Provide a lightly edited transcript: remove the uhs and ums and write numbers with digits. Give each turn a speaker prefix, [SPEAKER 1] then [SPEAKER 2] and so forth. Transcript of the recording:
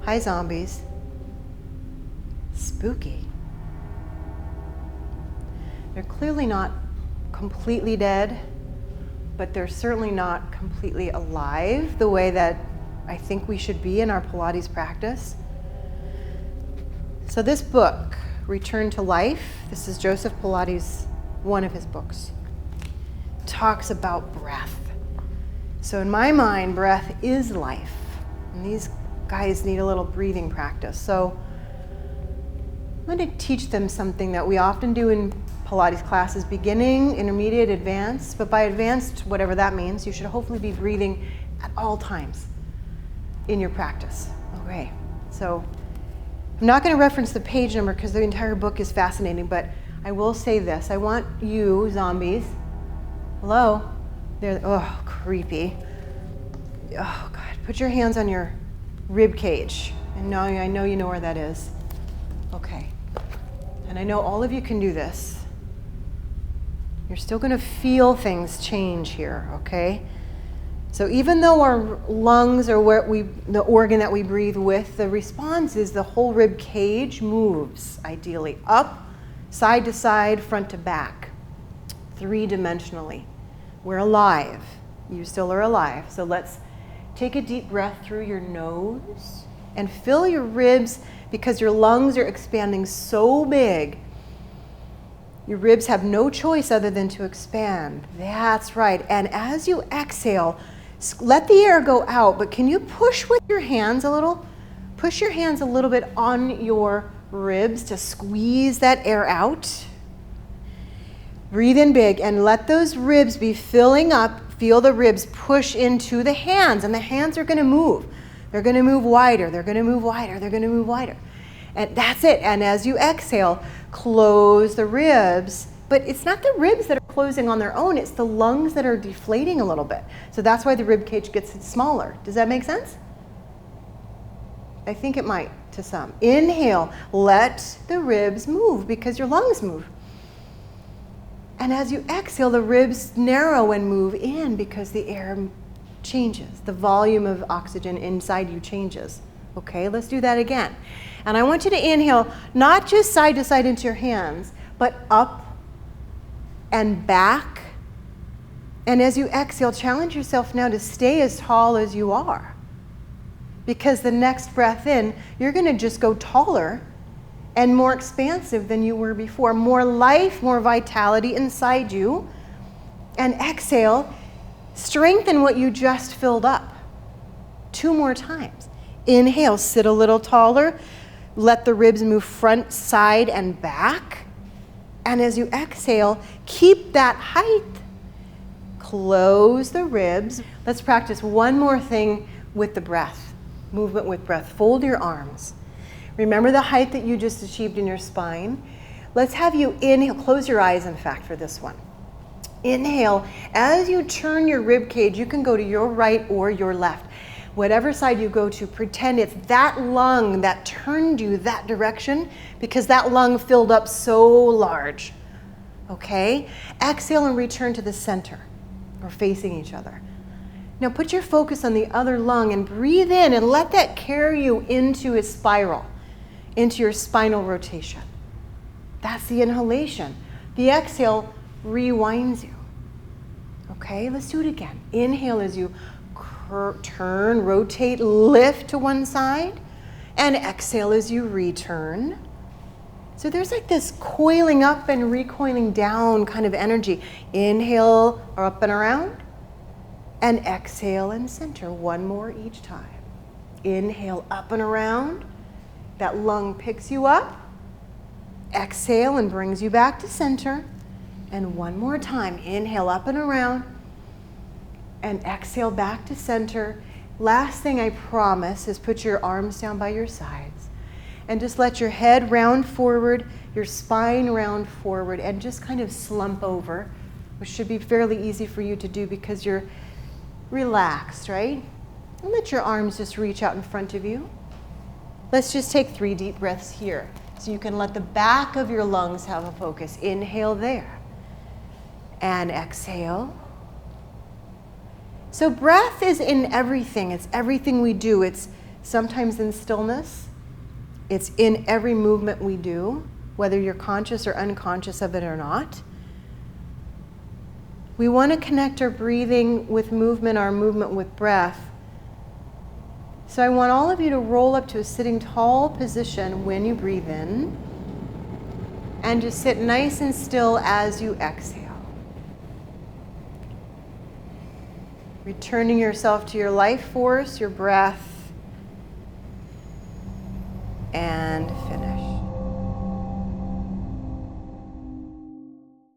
[SPEAKER 1] Hi, zombies. Spooky. They're clearly not completely dead, but they're certainly not completely alive the way that I think we should be in our Pilates practice. So this book, Return to Life, this is Joseph Pilates, one of his books, talks about breath. So in my mind, breath is life. And these guys need a little breathing practice. So I'm going to teach them something that we often do in Pilates classes, beginning, intermediate, advanced. But by advanced, whatever that means, you should hopefully be breathing at all times in your practice. Okay, so I'm not going to reference the page number because the entire book is fascinating, but I will say this. I want you, zombies, hello? They're, oh, creepy. Oh, God. Put your hands on your rib cage. And now I know you know where that is. Okay. And I know all of you can do this. You're still going to feel things change here, okay? So even though our lungs are the organ that we breathe with, the response is the whole rib cage moves, ideally, up, side to side, front to back, three-dimensionally. We're alive. You still are alive. So let's take a deep breath through your nose and fill your ribs because your lungs are expanding so big. Your ribs have no choice other than to expand. That's right. And as you exhale, let the air go out, but can you push with your hands a little? Push your hands a little bit on your ribs to squeeze that air out. Breathe in big and let those ribs be filling up. Feel the ribs push into the hands, and the hands are going to move. They're going to move wider. They're going to move wider. They're going to move wider. And that's it. And as you exhale, close the ribs. But it's not the ribs that are closing on their own. It's the lungs that are deflating a little bit. So that's why the rib cage gets smaller. Does that make sense? I think it might to some. Inhale. Let the ribs move because your lungs move. And as you exhale, the ribs narrow and move in because the air changes. The volume of oxygen inside you changes. Okay, let's do that again. And I want you to inhale, not just side to side into your hands, but up and back. And as you exhale, challenge yourself now to stay as tall as you are. Because the next breath in, you're going to just go taller and more expansive than you were before. More life, more vitality inside you. And exhale, strengthen what you just filled up. 2 more times. Inhale, sit a little taller. Let the ribs move front, side, and back. And as you exhale, keep that height. Close the ribs. Let's practice one more thing with the breath. Movement with breath. Fold your arms. Remember the height that you just achieved in your spine? Let's have you inhale. Close your eyes, in fact, for this one. Inhale. As you turn your rib cage, you can go to your right or your left. Whatever side you go to, pretend it's that lung that turned you that direction because that lung filled up so large. Okay? Exhale and return to the center. We're facing each other. Now put your focus on the other lung and breathe in and let that carry you into a spiral, into your spinal rotation. That's the inhalation. The exhale rewinds you. Okay, let's do it again. Inhale as you turn, rotate, lift to one side, and exhale as you return. So there's like this coiling up and recoiling down kind of energy. Inhale up and around, and exhale and center. One more each time. Inhale up and around. That lung picks you up. Exhale and brings you back to center. And one more time. Inhale up and around. And exhale back to center. Last thing I promise is put your arms down by your sides. And just let your head round forward, your spine round forward, and just kind of slump over, which should be fairly easy for you to do because you're relaxed, right? And let your arms just reach out in front of you. Let's just take 3 deep breaths here. So you can let the back of your lungs have a focus. Inhale there. And exhale. So breath is in everything. It's everything we do. It's sometimes in stillness. It's in every movement we do, whether you're conscious or unconscious of it or not. We want to connect our breathing with movement, our movement with breath. So I want all of you to roll up to a sitting tall position when you breathe in, and just sit nice and still as you exhale. Returning yourself to your life force, your breath.